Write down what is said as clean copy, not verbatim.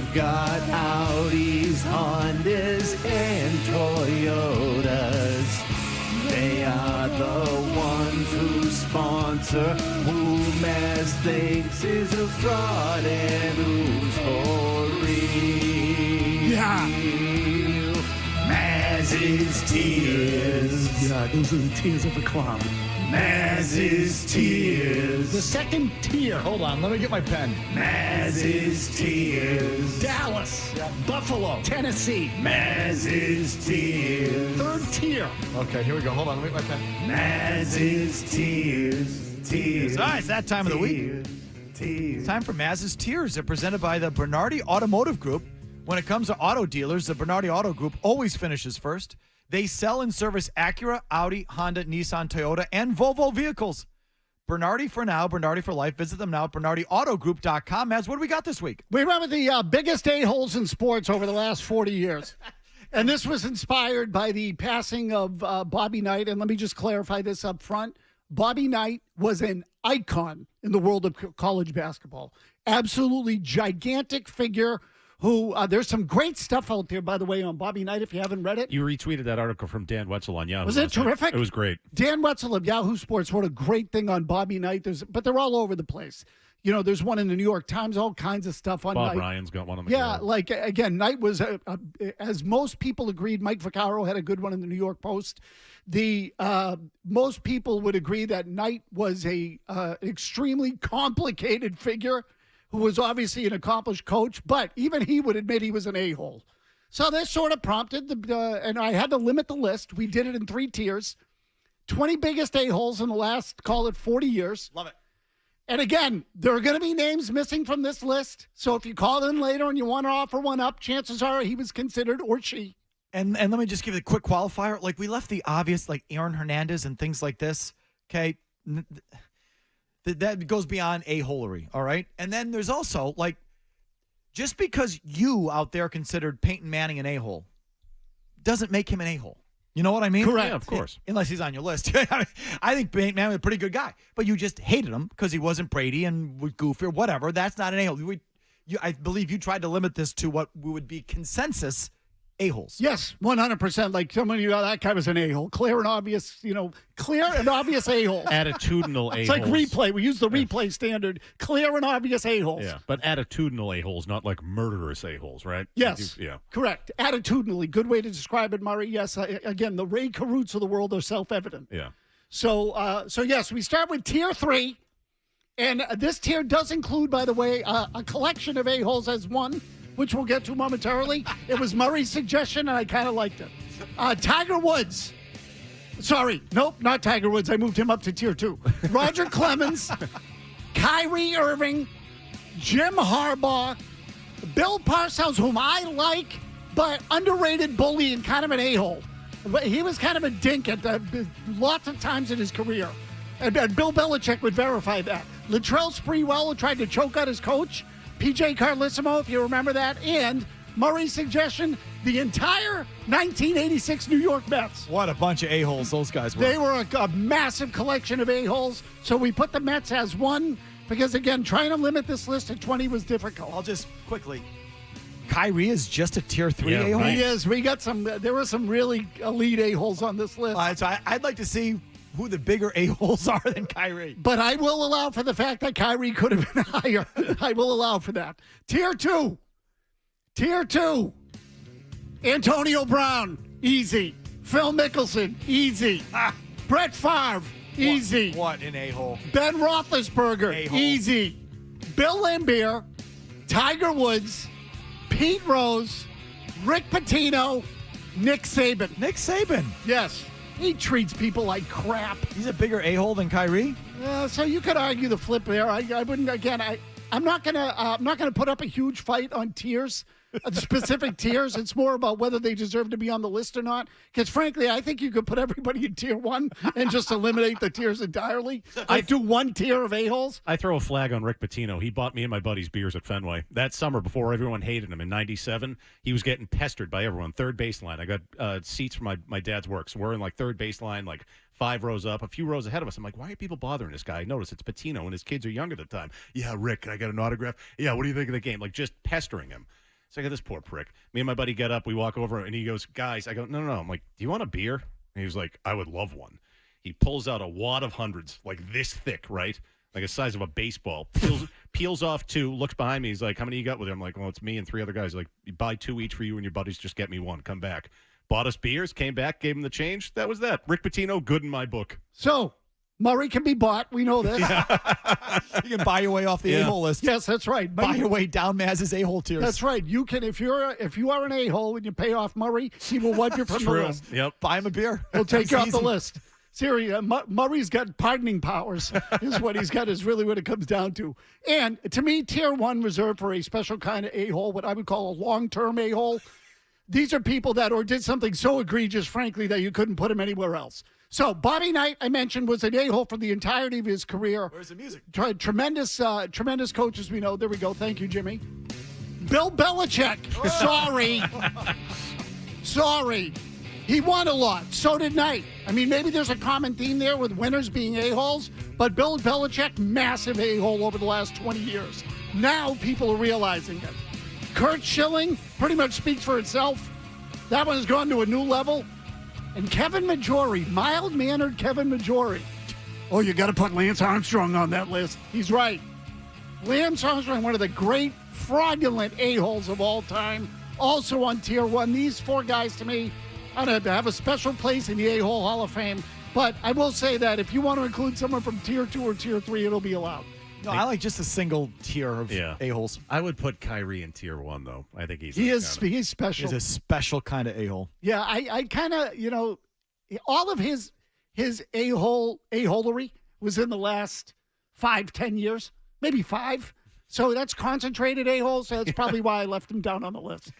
They've got Audis, Hondas, and Toyotas. They are the ones who sponsor who Mazz thinks is a fraud and who's for real. Yeah. Mazz's tears. Yeah, those are the tears of a clown. Mazz's tears. The second tier. Hold on, let me get my pen. Mazz's tears. Dallas, Buffalo, Tennessee. Mazz's tears. Third tier. Okay, here we go. Hold on, let me get my pen. Mazz's tears. Tears. All right, it's that time of the week. Tears. It's time for Mazz's Tears. They're presented by the Bernardi Automotive Group. When it comes to auto dealers, the Bernardi Auto Group always finishes first. They sell and service Acura, Audi, Honda, Nissan, Toyota, and Volvo vehicles. Bernardi for now, Bernardi for life. Visit them now at BernardiAutoGroup.com. Mazz, what do we got this week? We went with the biggest a-holes in sports over the last 40 years. And this was inspired by the passing of Bobby Knight. And let me just clarify this up front. Bobby Knight was an icon in the world of college basketball. Absolutely gigantic figure who there's some great stuff out there, by the way, on Bobby Knight, if you haven't read it. You retweeted that article from Dan Wetzel on Yahoo. Was it terrific? It was great. Dan Wetzel of Yahoo Sports wrote a great thing on Bobby Knight. But they're all over the place. You know, there's one in the New York Times, all kinds of stuff on Bob Knight. Ryan's got one on the Yeah, go. like, again, Knight was, as most people agreed, Mike Vaccaro had a good one in the New York Post. Most people would agree that Knight was a extremely complicated figure who was obviously an accomplished coach, but even he would admit he was an a-hole. So this sort of prompted, and I had to limit the list. We did it in 3 tiers. 20 biggest a-holes in the last, call it 40 years. Love it. And again, there are going to be names missing from this list. So if you call in later and you want to offer one up, chances are he was considered, or she. And let me just give you a quick qualifier. Like, we left the obvious, like Aaron Hernandez and things like this. Okay. That goes beyond a-holery, all right? And then there's also, like, just because you out there considered Peyton Manning an a-hole doesn't make him an a-hole. You know what I mean? Correct. Yeah, of course. Unless he's on your list. I think Peyton Manning was a pretty good guy, but you just hated him because he wasn't Brady and was goofy or whatever. That's not an a-hole. I believe you tried to limit this to what would be consensus a-holes. Yes, 100%. Like someone, that guy was an a-hole. Clear and obvious a-hole. Attitudinal a-holes. It's like replay. We use the replay standard. Clear and obvious a-holes. Yeah, but attitudinal a-holes, not like murderous a-holes, right? Yes. Yeah. Correct. Attitudinally. Good way to describe it, Murray. Yes. Again, the Ray Caruths of the world are self-evident. Yeah. So yes, we start with tier 3. And this tier does include, by the way, a collection of a-holes as one, which we'll get to momentarily. It was Murray's suggestion, and I kind of liked it. Tiger Woods. Sorry, nope, not Tiger Woods. I moved him up to tier 2. Roger Clemens, Kyrie Irving, Jim Harbaugh, Bill Parcells, whom I like, but underrated bully and kind of an a-hole. He was kind of a dink at lots of times in his career. And Bill Belichick would verify that. Latrell Sprewell, who tried to choke out his coach. P.J. Carlissimo, if you remember that. And Murray's suggestion, the entire 1986 New York Mets. What a bunch of a-holes those guys were. They were a massive collection of a-holes. So we put the Mets as one because, again, trying to limit this list to 20 was difficult. I'll just quickly. Kyrie is just a tier 3 Yeah, a-hole. right. He is. There were some really elite a-holes on this list. All right, so I'd like to see who the bigger a-holes are than Kyrie. But I will allow for the fact that Kyrie could have been higher. I will allow for that. Tier 2. Antonio Brown, easy. Phil Mickelson, easy. Brett Favre, easy. What an a-hole. Ben Roethlisberger, A-hole. easy. Bill Laimbeer, Tiger Woods, Pete Rose, Rick Pitino, Nick Saban. Nick Saban. Yes, he treats people like crap. He's a bigger a-hole than Kyrie? So you could argue the flip there. I wouldn't. Again, I'm not gonna put up a huge fight on tiers, specific tiers. It's more about whether they deserve to be on the list or not. Because frankly, I think you could put everybody in tier 1 and just eliminate the tiers entirely. I do one tier of a-holes. I throw a flag on Rick Pitino. He bought me and my buddies beers at Fenway. That summer, before everyone hated him in '97, he was getting pestered by everyone. Third baseline. I got seats for my dad's work. So we're in like third baseline, like 5 rows up, a few rows ahead of us. I'm like, why are people bothering this guy? I notice it's Pitino and his kids are young at the time. Yeah, Rick, can I get an autograph? Yeah, what do you think of the game? Like just pestering him. So I got this poor prick. Me and my buddy get up. We walk over, and he goes, guys. I go, no. I'm like, do you want a beer? And he was like, I would love one. He pulls out a wad of hundreds, like this thick, right? Like the size of a baseball. Peels off 2, looks behind me. He's like, how many you got with him? I'm like, well, it's me and 3 other guys. Like, you buy 2 each for you and your buddies. Just get me one. Come back. Bought us beers, came back, gave him the change. That was that. Rick Pitino, good in my book. So, Murray can be bought. We know this. You can buy your way off the a-hole list. Yes, that's right. Buy your way down Mazz's a-hole tiers. That's right. You can, if you are an a-hole and you pay off Murray, he will wipe you from the list. Yep. Buy him a beer. He'll take you off the Easy. list. Siri, Murray's got pardoning powers, is what he's got, is really what it comes down to. And to me, tier 1 reserved for a special kind of a-hole, what I would call a long-term a-hole. These are people that did something so egregious, frankly, that you couldn't put him anywhere else. So Bobby Knight, I mentioned, was an a-hole for the entirety of his career. Where's the music? Tremendous coach, as we know. There we go. Thank you, Jimmy. Bill Belichick. Sorry. He won a lot. So did Knight. I mean, maybe there's a common theme there with winners being a-holes, but Bill Belichick, massive a-hole over the last 20 years. Now people are realizing it. Kurt Schilling pretty much speaks for itself. That one has gone to a new level. And Kevin Majori, mild-mannered Kevin Majori. Oh, you got to put Lance Armstrong on that list. He's right. Lance Armstrong, one of the great fraudulent a-holes of all time, also on tier 1. These 4 guys, to me, have a special place in the a-hole Hall of Fame. But I will say that if you want to include someone from tier 2 or tier 3, it'll be allowed. No, I like just a single tier of a-holes. I would put Kyrie in tier 1, though. I think he's He's special. He's a special kind of a-hole. Yeah, I kind of, all of his a-holery was in the last 5-10 years, maybe 5. So that's concentrated a-hole, so that's probably why I left him down on the list.